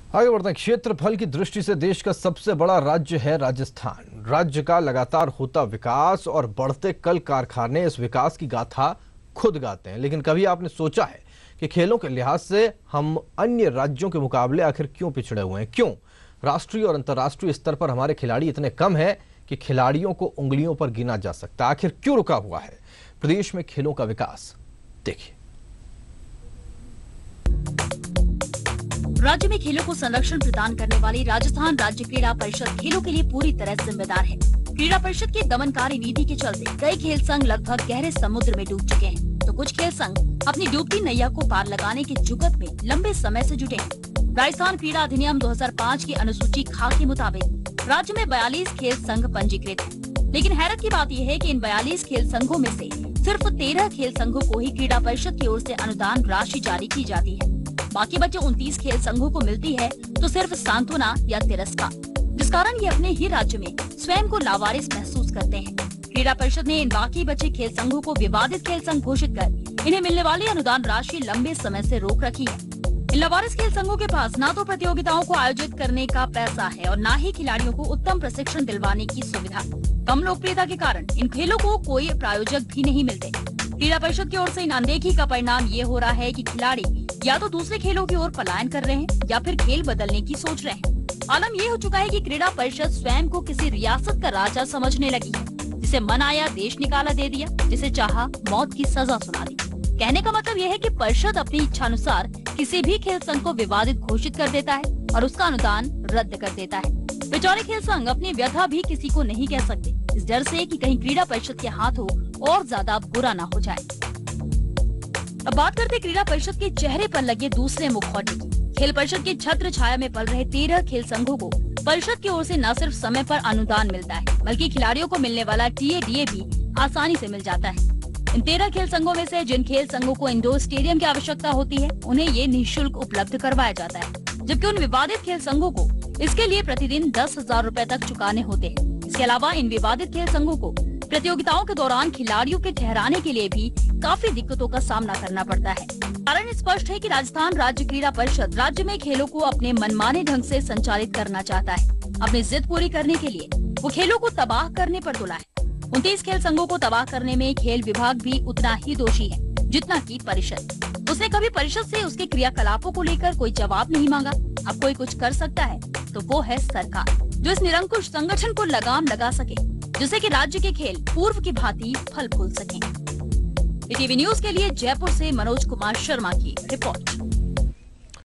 आगे बढ़ते हैं। क्षेत्रफल की दृष्टि से देश का सबसे बड़ा राज्य है राजस्थान। राज्य का लगातार होता विकास और बढ़ते कल कारखाने इस विकास की गाथा खुद गाते हैं। लेकिन कभी आपने सोचा है कि खेलों के लिहाज से हम अन्य राज्यों के मुकाबले आखिर क्यों पिछड़े हुए हैं? क्यों राष्ट्रीय और अंतर्राष्ट्रीय स्तर पर हमारे खिलाड़ी इतने कम हैं कि खिलाड़ियों को उंगलियों पर गिना जा सकता? आखिर क्यों रुका हुआ है प्रदेश में खेलों का विकास? देखिए। राज्य में खेलों को संरक्षण प्रदान करने वाली राजस्थान राज्य क्रीड़ा परिषद खेलों के लिए पूरी तरह जिम्मेदार है। क्रीड़ा परिषद की दमनकारी नीति के चलते कई खेल संघ लगभग गहरे समुद्र में डूब चुके हैं, तो कुछ खेल संघ अपनी डूबती नैया को पार लगाने की जुगत में लंबे समय से जुटे हैं। राजस्थान क्रीड़ा अधिनियम 2005 की अनुसूची ख के मुताबिक राज्य में 42 खेल संघ पंजीकृत हैं। लेकिन हैरत की बात यह है कि इन 42 खेल संघों में से सिर्फ 13 खेल संघों को ही क्रीड़ा परिषद की ओर से अनुदान राशि जारी की जाती है। बाकी बचे 29 खेल संघों को मिलती है तो सिर्फ सांत्वना या तिरस्कार, जिस कारण ये अपने ही राज्य में स्वयं को लावारिस महसूस करते हैं। क्रीड़ा परिषद ने इन बाकी बचे खेल संघों को विवादित खेल संघ घोषित कर इन्हें मिलने वाली अनुदान राशि लंबे समय से रोक रखी है। इन लावारिस खेल संघों के पास न तो प्रतियोगिताओं को आयोजित करने का पैसा है और न ही खिलाड़ियों को उत्तम प्रशिक्षण दिलवाने की सुविधा। कम लोकप्रियता के कारण इन खेलों को कोई प्रायोजक भी नहीं मिलते। क्रीड़ा परिषद की ओर से इन अनदेखी का परिणाम ये हो रहा है कि खिलाड़ी या तो दूसरे खेलों की ओर पलायन कर रहे हैं या फिर खेल बदलने की सोच रहे हैं। आलम ये हो चुका है कि क्रीड़ा परिषद स्वयं को किसी रियासत का राजा समझने लगी है, जिसे मन आया देश निकाला दे दिया, जिसे चाहा मौत की सजा सुना दी। कहने का मतलब यह है कि परिषद अपनी इच्छानुसार किसी भी खेल संघ को विवादित घोषित कर देता है और उसका अनुदान रद्द कर देता है। बेचारे खेल संघ अपनी व्यथा भी किसी को नहीं कह सकते, इस डर से कि कहीं क्रीड़ा परिषद के हाथों और ज्यादा बुरा न हो जाए। अब बात करते क्रीड़ा परिषद के चेहरे पर लगे दूसरे मुखौटे की। खेल परिषद की छत्र छाया में पल रहे 13 खेल संघों को परिषद की ओर से न सिर्फ समय पर अनुदान मिलता है, बल्कि खिलाड़ियों को मिलने वाला टीए भी आसानी से मिल जाता है। इन 13 खेल संघों में से जिन खेल संघों को इंडोर स्टेडियम की आवश्यकता होती है, उन्हें ये निःशुल्क उपलब्ध करवाया जाता है, जबकि उन विवादित खेल संघों को इसके लिए प्रतिदिन 10,000 रूपए तक चुकाने होते हैं। इसके अलावा इन विवादित खेल संघों को प्रतियोगिताओं के दौरान खिलाड़ियों के ठहराने के लिए भी काफी दिक्कतों का सामना करना पड़ता है। कारण स्पष्ट है कि राजस्थान राज्य क्रीड़ा परिषद राज्य में खेलों को अपने मनमाने ढंग से संचालित करना चाहता है। अपनी जिद पूरी करने के लिए वो खेलों को तबाह करने पर तुला है। 29 खेल संघों को तबाह करने में खेल विभाग भी उतना ही दोषी है जितना कि परिषद। उसने कभी परिषद से उसके क्रियाकलापों को लेकर कोई जवाब नहीं मांगा। अब कोई कुछ कर सकता है तो वो है सरकार, जो इस निरंकुश संगठन को लगाम लगा सके, जिससे कि राज्य के खेल पूर्व की भांति फल फूल सकें। टीवी न्यूज के लिए जयपुर से मनोज कुमार शर्मा की रिपोर्ट।